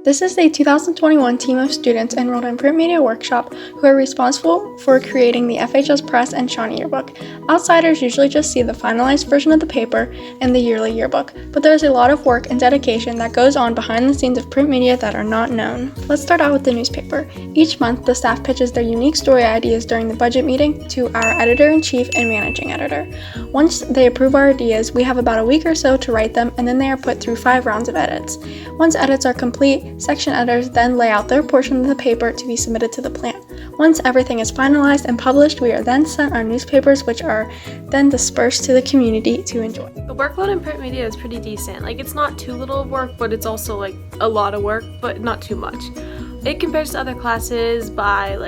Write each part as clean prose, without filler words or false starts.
This is the 2021 team of students enrolled in Print Media Workshop who are responsible for creating the FHS Press and Shawnee yearbook. Outsiders usually just see the finalized version of the paper and the yearly yearbook, but there's a lot of work and dedication that goes on behind the scenes of print media that are not known. Let's start out with the newspaper. Each month, the staff pitches their unique story ideas during the budget meeting to our editor-in-chief and managing editor. Once they approve our ideas, we have about a week or so to write them, and then they are put through 5 rounds of edits. Once edits are complete, section editors then lay out their portion of the paper to be submitted to the plant. Once everything is finalized and published, we are then sent our newspapers, which are then dispersed to the community to enjoy. The workload in print media is pretty decent. It's not too little of work, but it's also a lot of work, but not too much. It compares to other classes by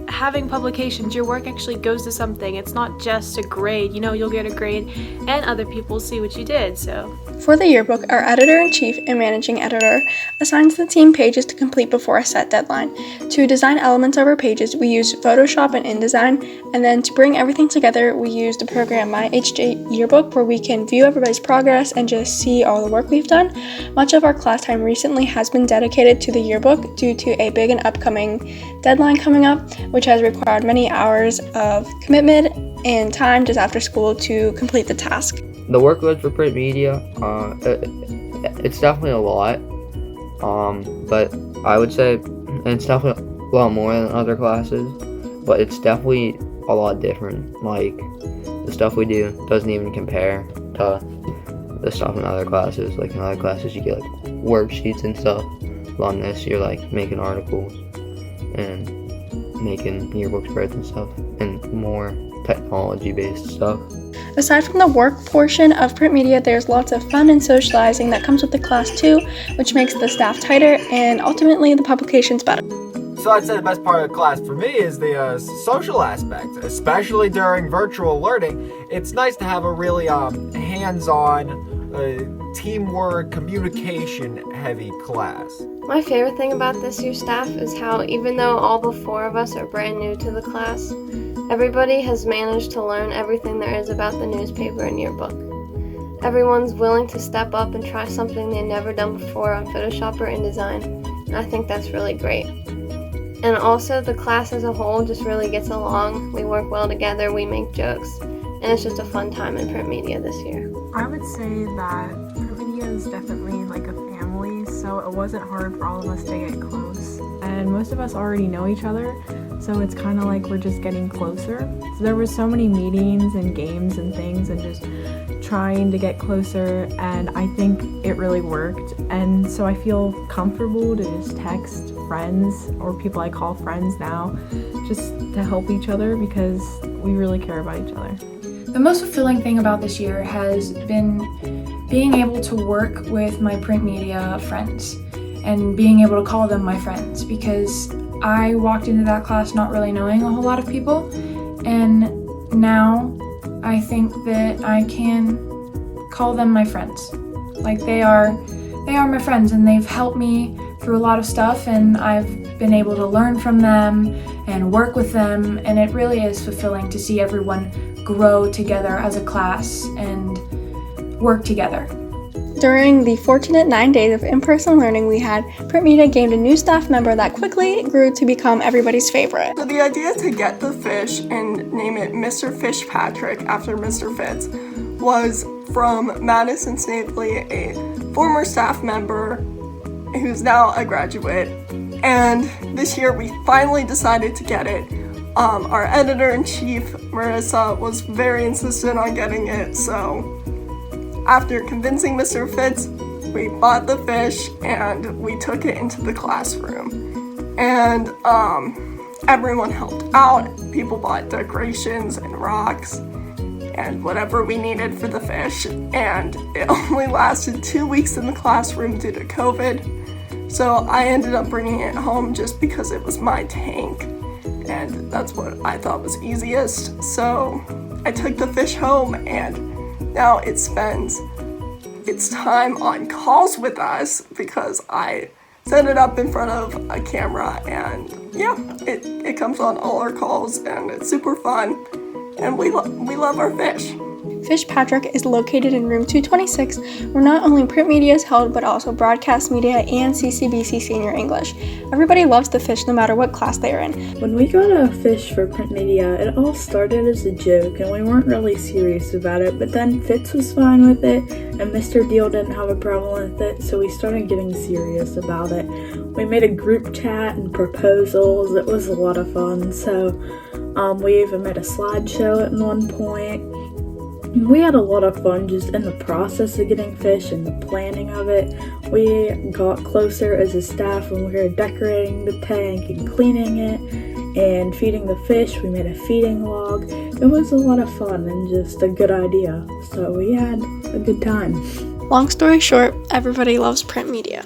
having publications. Your work actually goes to something. It's not just a grade. You'll get a grade and other people see what you did. So for the yearbook, our editor-in-chief and managing editor assigns the team pages to complete before a set deadline. To design elements of our pages, we use Photoshop and InDesign, and then to bring everything together, we use the program My HJ Yearbook, where we can view everybody's progress and just see all the work we've done. Much of our class time recently has been dedicated to the yearbook due to a big and upcoming deadline coming up, which has required many hours of commitment and time just after school to complete the task. The workload for print media, it's definitely a lot, but I would say it's definitely a lot more than other classes, but it's definitely a lot different. The stuff we do doesn't even compare to the stuff in other classes. In other classes you get worksheets and stuff. On this, you're making articles and making yearbook spreads and stuff, and more technology-based stuff. Aside from the work portion of print media, there's lots of fun and socializing that comes with the class too, which makes the staff tighter and ultimately the publications better. So I'd say the best part of the class for me is the social aspect, especially during virtual learning. It's nice to have a really hands-on, teamwork, communication-heavy class. My favorite thing about this year's staff is how even though all the 4 of us are brand new to the class, everybody has managed to learn everything there is about the newspaper and yearbook. Everyone's willing to step up and try something they've never done before on Photoshop or InDesign, and I think that's really great. And also, the class as a whole just really gets along. We work well together, we make jokes, and it's just a fun time in print media this year. I would say that print media is definitely a family, so it wasn't hard for all of us to get close. And most of us already know each other, so it's kind of we're just getting closer. So there were so many meetings and games and things and just trying to get closer, and I think it really worked. And so I feel comfortable to just text friends, or people I call friends now, just to help each other because we really care about each other. The most fulfilling thing about this year has been being able to work with my print media friends and being able to call them my friends, because I walked into that class not really knowing a whole lot of people, and now I think that I can call them my friends. They are my friends, and they've helped me through a lot of stuff, and I've been able to learn from them and work with them, and it really is fulfilling to see everyone grow together as a class and work together. During the fortunate 9 days of in-person learning we had, Print Media gained a new staff member that quickly grew to become everybody's favorite. So the idea to get the fish and name it Mr. Fitzpatrick after Mr. Fitz was from Madison Snavely, a former staff member who's now a graduate. And this year we finally decided to get it. Our editor-in-chief, Marissa, was very insistent on getting it, so after convincing Mr. Fitz, we bought the fish and we took it into the classroom. And everyone helped out. People bought decorations and rocks and whatever we needed for the fish. And it only lasted 2 weeks in the classroom due to COVID. So I ended up bringing it home just because it was my tank. And that's what I thought was easiest. So I took the fish home, and now it spends its time on calls with us because I set it up in front of a camera, and yeah, it comes on all our calls, and it's super fun, and we love our fish. Fish Patrick is located in room 226, where not only print media is held, but also broadcast media and CCBC Senior English. Everybody loves the fish no matter what class they are in. When we got a fish for print media, it all started as a joke and we weren't really serious about it, but then Fitz was fine with it and Mr. Deal didn't have a problem with it, so we started getting serious about it. We made a group chat and proposals. It was a lot of fun, so we even made a slideshow at one point. We had a lot of fun just in the process of getting fish and the planning of it. We got closer as a staff when we were decorating the tank and cleaning it and feeding the fish. We made a feeding log. It was a lot of fun and just a good idea. So we had a good time. Long story short, everybody loves print media.